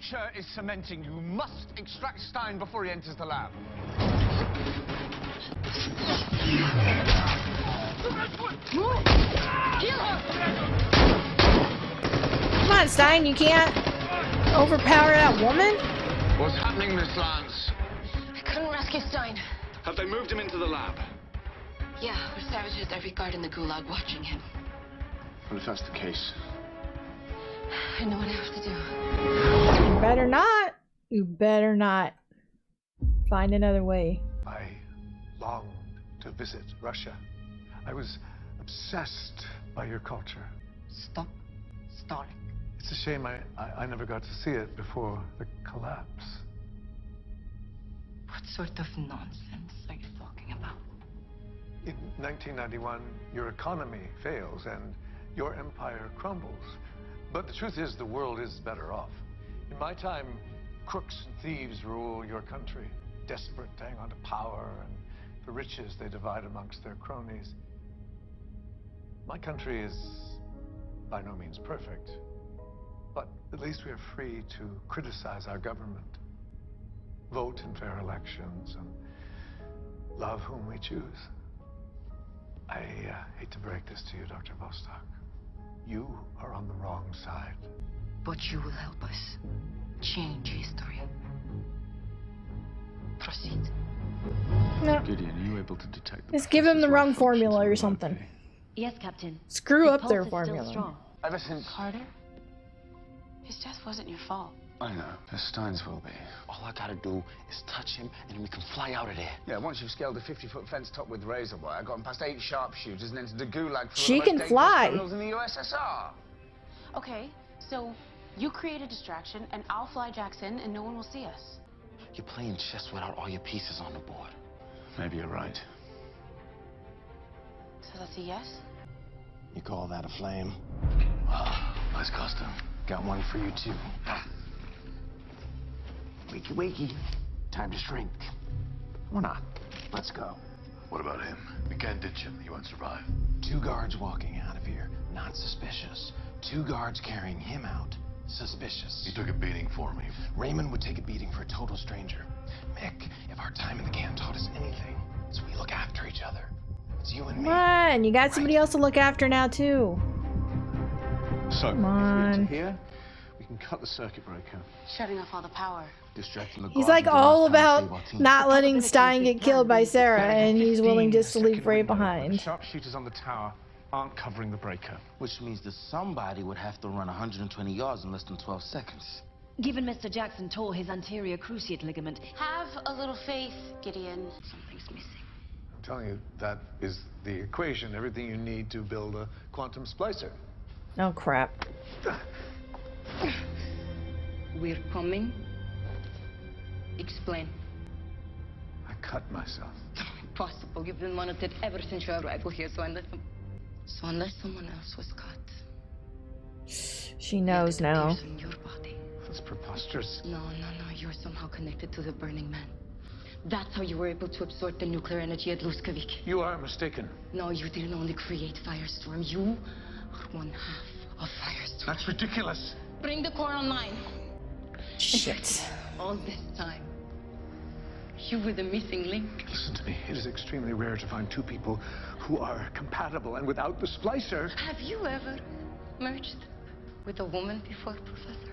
future is cementing. You must extract Stein before he enters the lab. Come on, Stein, you can't overpower that woman? What's happening, Miss Lance? I couldn't rescue Stein. Have they moved him into the lab? Yeah, there's savages every guard in the gulag watching him. Well, if that's the case... I know what I have to do. You better not. You better not. Find another way. I longed to visit Russia. I was obsessed by your culture. Stop stalling. It's a shame I never got to see it before the collapse. What sort of nonsense are you talking about? In 1991, your economy fails and your empire crumbles. But the truth is, the world is better off. In my time, crooks and thieves rule your country, desperate to hang on to power and the riches they divide amongst their cronies. My country is by no means perfect, but at least we are free to criticize our government, vote in fair elections, and love whom we choose. I hate to break this to you, Dr. Vostok. You are on the wrong side. But you will help us change history. Proceed. No. Gideon, are you able to detect the... Just give him the wrong formula or something. Yes, Captain. Screw His up their pulse is still formula. strong. Ever since... Carter? His death wasn't your fault. I know. The Steins will be. All I gotta do is touch him, and we can fly out of there. Yeah, once you've scaled a 50-foot fence top with razor wire, gotten past 8 sharpshooters, and entered the gulag for She the most can dangerous fly. criminals in the USSR. Okay, so you create a distraction, and I'll fly Jackson, and no one will see us. You're playing chess without all your pieces on the board. Maybe you're right. So that's a yes? You call that a flame? Ah, nice costume. Got one for you, too. Wakey, wakey. Time to shrink. Or not. Let's go. What about him? We can't ditch him. He won't survive. 2 guards walking out of here. Not suspicious. 2 guards carrying him out. Suspicious. He took a beating for me. Raymond would take a beating for a total stranger. Mick, if our time in the can taught us anything, it's we look after each other. It's you and me. Come on, you got somebody else to look after now too. So, Come on. here, we can cut the circuit breaker. Shutting off all the power. Distracting the He's guards like with the all last time about save our team. not letting Stein get killed by Sarah, and he's willing just to leave Ray behind. Sharpshooters on the tower aren't covering the breaker. Which means that somebody would have to run 120 yards in less than 12 seconds. Given Mr. Jackson tore his anterior cruciate ligament, Have a little faith, Gideon. Something's missing. I'm telling you, that is the equation, everything you need to build a quantum splicer. Oh crap. We're coming. Explain. I cut myself. Impossible. You've been monitored ever since your arrival here, so unless someone else was cut. She knows now. In your body. That's preposterous. No. You're somehow connected to the Burning Man. That's how you were able to absorb the nuclear energy at Luskavik. You are mistaken. No, you didn't only create Firestorm. You are one half of Firestorm. That's ridiculous. Bring the core online. Shit. All this time, you were the missing link. Listen to me. It is extremely rare to find 2 people who are compatible, and without the splicer... Have you ever merged with a woman before, Professor?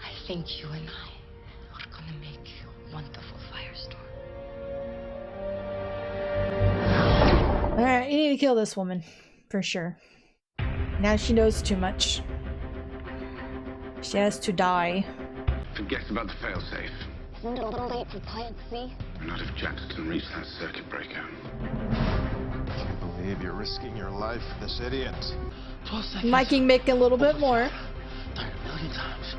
I think you and I are gonna make a wonderful Firestorm. Alright, you need to kill this woman. For sure. Now she knows too much. She has to die. Forget about the failsafe. Isn't it a little late for Plan C? Not if Jackson reached that circuit breaker. I can't believe you're risking your life for this idiot. 12 seconds. Liking Mick a little bit more. Done it a million times.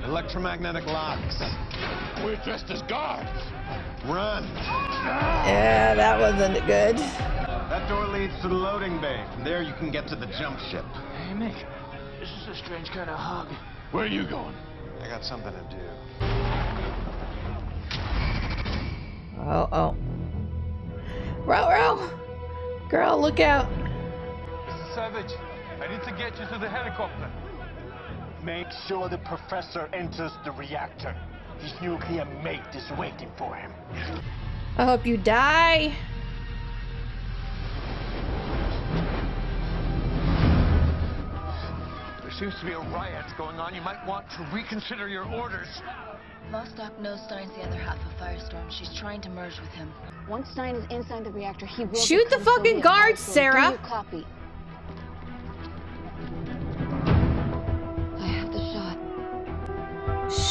Electromagnetic locks. We're dressed as guards. Run. Yeah, that wasn't good. That door leads to the loading bay. From there you can get to the jump ship. Hey, Mick. This is a strange kind of hug. Where are you going? I got something to do. Oh. Row. Girl, look out. Mr. Savage, I need to get you to the helicopter. Make sure the professor enters the reactor. His nuclear mate is waiting for him. I hope you die. There seems to be a riot going on. You might want to reconsider your orders. Vostok knows Stein's the other half of Firestorm. She's trying to merge with him. Once Stein is inside the reactor, he will shoot the become fucking Soviet guards, Firestorm. Sarah. Do you copy? I have the shot.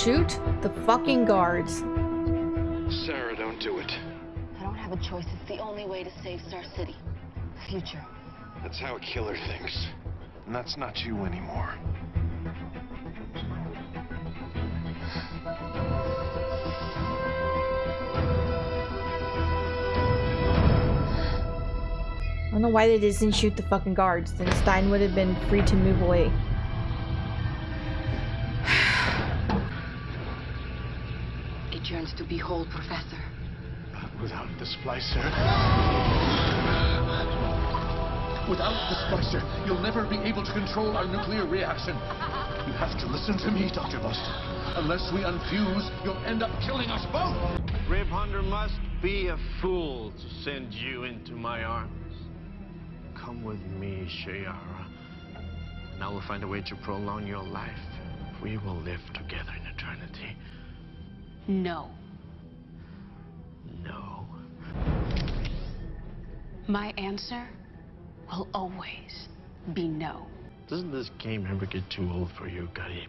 Shoot the fucking guards. Sarah, don't do it. I don't have a choice. It's the only way to save Star City. Future. That's how a killer thinks. And that's not you anymore. I don't know why they didn't shoot the fucking guards. Then Stein would have been free to move away. It yearns to behold, Professor. Without the splicer... Without the splicer, you'll never be able to control our nuclear reaction. You have to listen to me, Dr. Vostok. Unless we unfuse, you'll end up killing us both. Rib Hunter must be a fool to send you into my arms. Come with me, Shayara, and I will find a way to prolong your life. We will live together in eternity. No. No. My answer will always be no. Doesn't this game ever get too old for you, Katy?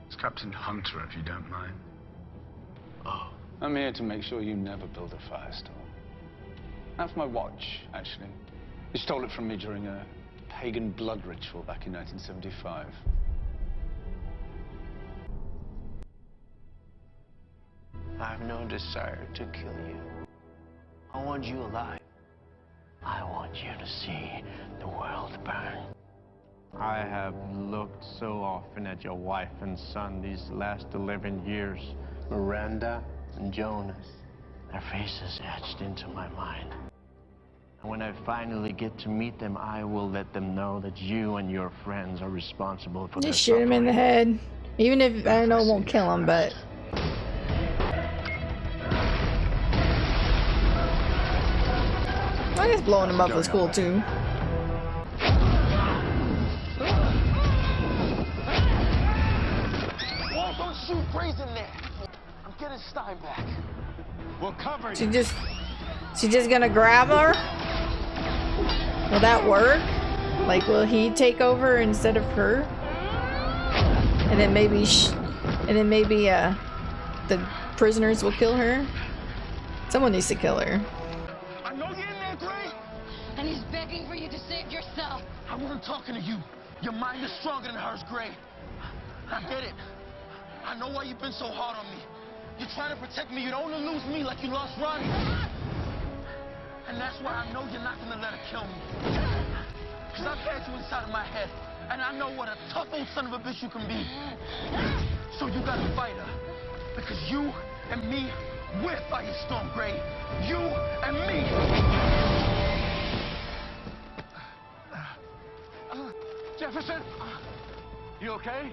It's Captain Hunter, if you don't mind. Oh. I'm here to make sure you never build a firestorm. That's my watch, actually. You stole it from me during a pagan blood ritual back in 1975. I have no desire to kill you. I want you alive. I want you to see the world burn. I have looked so often at your wife and son these last 11 years. Miranda and Jonas. Their faces etched into my mind. And when I finally get to meet them, I will let them know that you and your friends are responsible for their Just shoot him in the head. Even if, I know it won't kill him, but... I guess blowing him up was cool, too. Whoa, don't shoot Brazen there. I'm getting Stein back. We'll cover you. She just gonna grab her? Will that work? Like, will he take over instead of her? And then maybe the prisoners will kill her? Someone needs to kill her. I know you're in there, Gray. And he's begging for you to save yourself. I wasn't talking to you. Your mind is stronger than hers, Gray. I get it. I know why you've been so hard on me. You're trying to protect me. You don't want to lose me like you lost Ronnie. And that's why I know you're not going to let her kill me. Because I've had you inside of my head. And I know what a tough old son of a bitch you can be. So you got to fight her. Because you and me, we're Firestorm, Gray. You and me. Jefferson, you okay?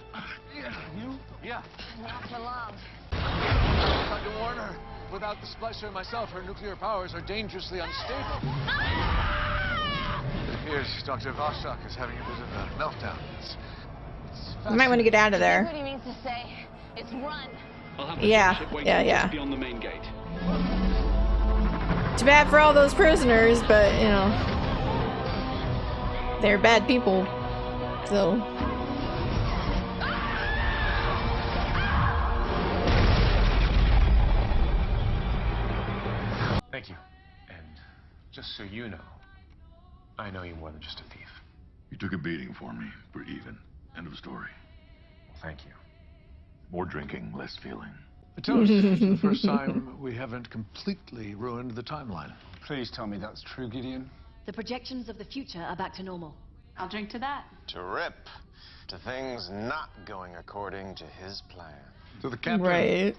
Yeah, you? Yeah. Not for long. I tried to warn her. Without the splicer myself, her nuclear powers are dangerously unstable. It appears Dr. Vostok is having a bit of a meltdown. You might want to get out of there. What he means to say. It's run. Yeah. Beyond the main gate. Too bad for all those prisoners, but, you know, they're bad people, so... Thank you. And just so you know, I know you're more than just a thief. You took a beating for me. We're even. End of story. Well, thank you. More drinking, less feeling. A toast. It's the first time we haven't completely ruined the timeline. Please tell me that's true, Gideon. The projections of the future are back to normal. I'll drink to that. To rip. To things not going according to his plan. To the captain. Right.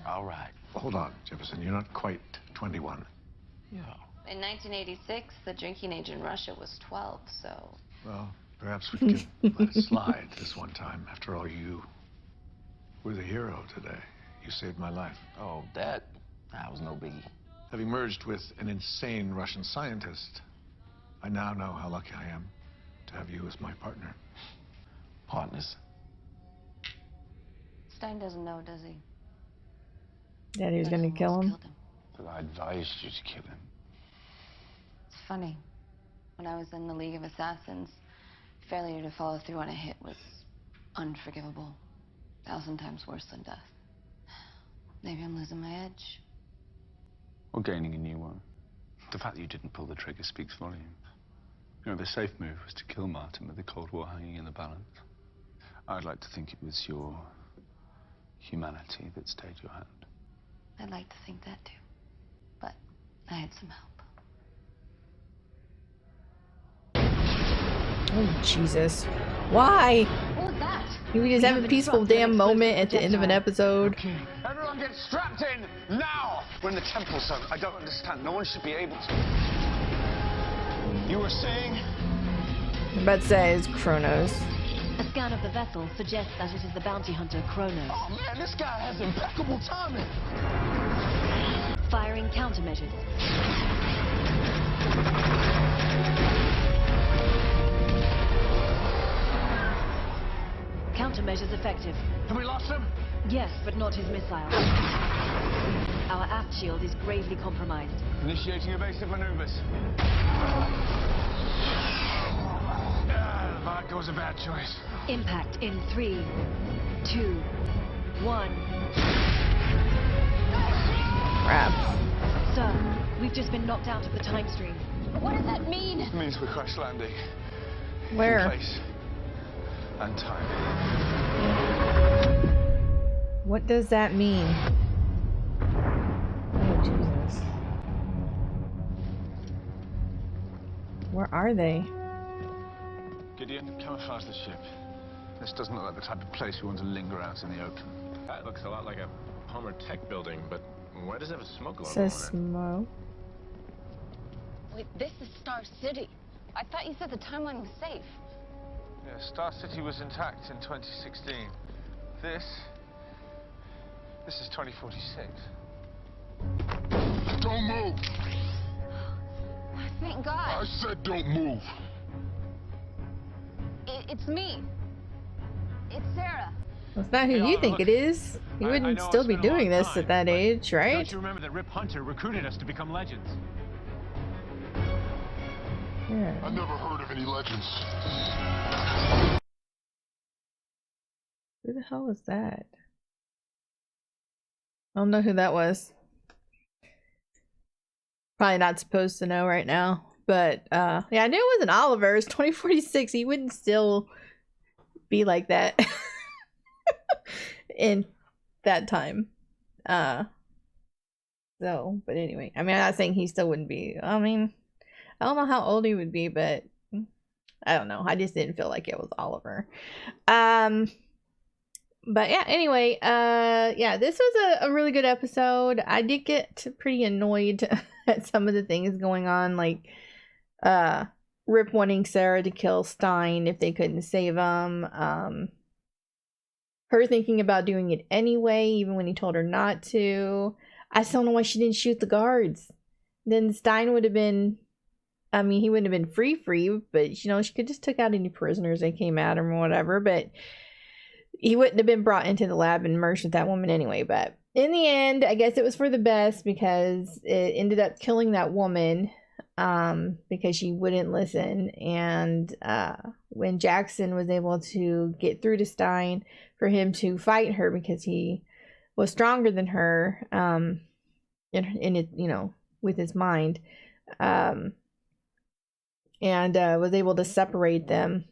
All right. Hold on, Jefferson. You're not quite 21. In 1986, the drinking age in Russia was 12, so... Well, perhaps we can let it slide this one time. After all, you were the hero today. You saved my life. Oh, that was no biggie. Having merged with an insane Russian scientist, I now know how lucky I am to have you as my partner. Partners. Stein doesn't know, does he? That he was gonna kill him. But I advised you to kill him. It's funny. When I was in the League of Assassins, failure to follow through on a hit was unforgivable. 1,000 times worse than death. Maybe I'm losing my edge. Or gaining a new one. The fact that you didn't pull the trigger speaks volumes. You know, the safe move was to kill Martin with the Cold War hanging in the balance. I'd like to think it was your humanity that stayed your hand. I'd like to think that too. But I had some help. Oh, Jesus. Why? What was that? Can we just have a peaceful damn moment at the end of an episode? Everyone get strapped in, now! We're in the temple zone. I don't understand. No one should be able to. You were saying? I'm about to say it's Kronos. A scan of the vessel suggests that it is the bounty hunter Kronos. Oh man, this guy has impeccable timing. Firing countermeasures. Countermeasures effective. Have we lost him? Yes, but not his missile. Our aft shield is gravely compromised. Initiating evasive maneuvers. Vodka was a bad choice. Impact in 3, 2, 1. Crap. Sir, we've just been knocked out of the time stream. What does that mean? It means we're crash landing. Where? In place and time. What does that mean? Oh, Jesus. Where are they? Gideon, camouflage the ship. This doesn't look like the type of place we want to linger out in the open. That looks a lot like a Palmer Tech building, but why does it have a smoke alarm Says on it? smoke. Wait, this is Star City. I thought you said the timeline was safe. Yeah, Star City was intact in 2016. This is 2046. Don't move! Thank God. I said don't move. It's me. It's Sarah. Well, it's not who you think it is. You wouldn't still be doing this at that age, right? Don't you remember that Rip Hunter recruited us to become legends? Yeah. I never heard of any legends. Who the hell was that? I don't know who that was. Probably not supposed to know right now. But yeah, I knew it wasn't Oliver. It's 2046. He wouldn't still be like that in that time. So, but anyway, I mean, I'm not saying he still wouldn't be. I mean, I don't know how old he would be, but I don't know. I just didn't feel like it was Oliver. But yeah, anyway, yeah, this was a really good episode. I did get pretty annoyed at some of the things going on, like Rip wanting Sarah to kill Stein if they couldn't save him. Her thinking about doing it anyway, even when he told her not to. I still don't know why she didn't shoot the guards. Then Stein would have been, I mean, he wouldn't have been free, but you know, she could just took out any prisoners that came at him or whatever, but he wouldn't have been brought into the lab and merged with that woman anyway. But in the end, I guess it was for the best because it ended up killing that woman because she wouldn't listen. And when Jackson was able to get through to Stein for him to fight her because he was stronger than her in it, you know, with his mind, and was able to separate them,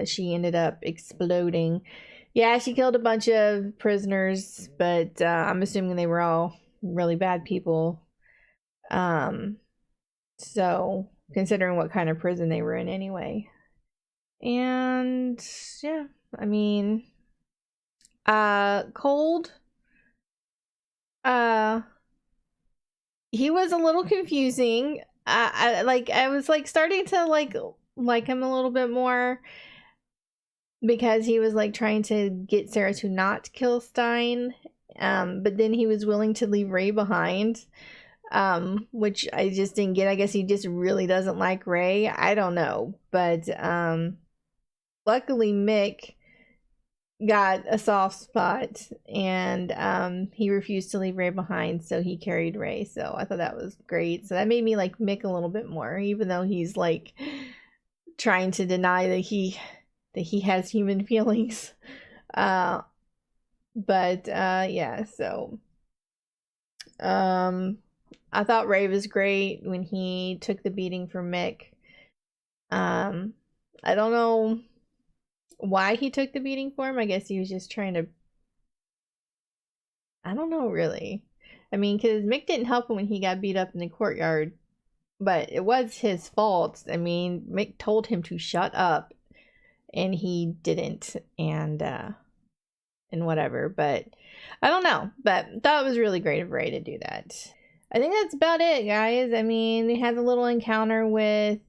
she ended up exploding. Yeah, she killed a bunch of prisoners, but I'm assuming they were all really bad people. So, considering what kind of prison they were in anyway. And, yeah, I mean, Cold, he was a little confusing. I was like starting to like him a little bit more, because he was like trying to get Sarah to not kill Stein, but then he was willing to leave Ray behind, which I just didn't get. I guess he just really doesn't like Ray. I don't know, but luckily Mick got a soft spot, and he refused to leave Ray behind, so he carried Ray. So I thought that was great. So that made me like Mick a little bit more, even though he's like trying to deny that he has human feelings. Yeah, so I thought Ray was great when he took the beating from Mick. I don't know why he took the beating for him. I guess he was just trying to, I don't know really. I mean, because Mick didn't help him when he got beat up in the courtyard, but it was his fault. I mean, Mick told him to shut up, and he didn't, and whatever. But I don't know, but that was really great of Ray to do that. I think that's about it, guys. I mean, they had a little encounter with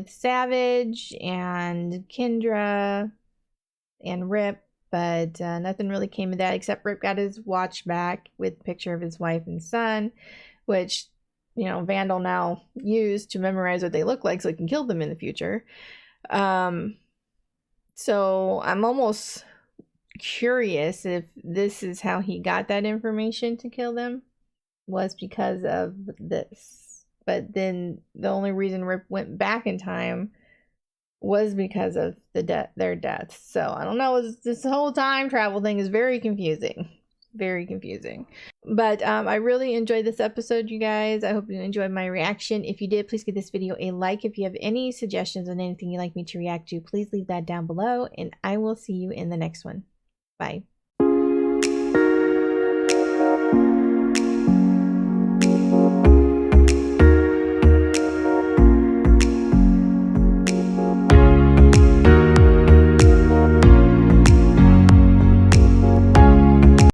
Savage and Kendra and Rip, but nothing really came of that, except Rip got his watch back with a picture of his wife and son, which, you know, Vandal now used to memorize what they look like so he can kill them in the future. So I'm almost curious if this is how he got that information to kill them, was because of this. But then the only reason Rip went back in time was because of their deaths. So I don't know, this whole time travel thing is very confusing. Very confusing. But I really enjoyed this episode, you guys. I hope you enjoyed my reaction. If you did, please give this video a like. If you have any suggestions on anything you'd like me to react to, please leave that down below, and I will see you in the next one. Bye.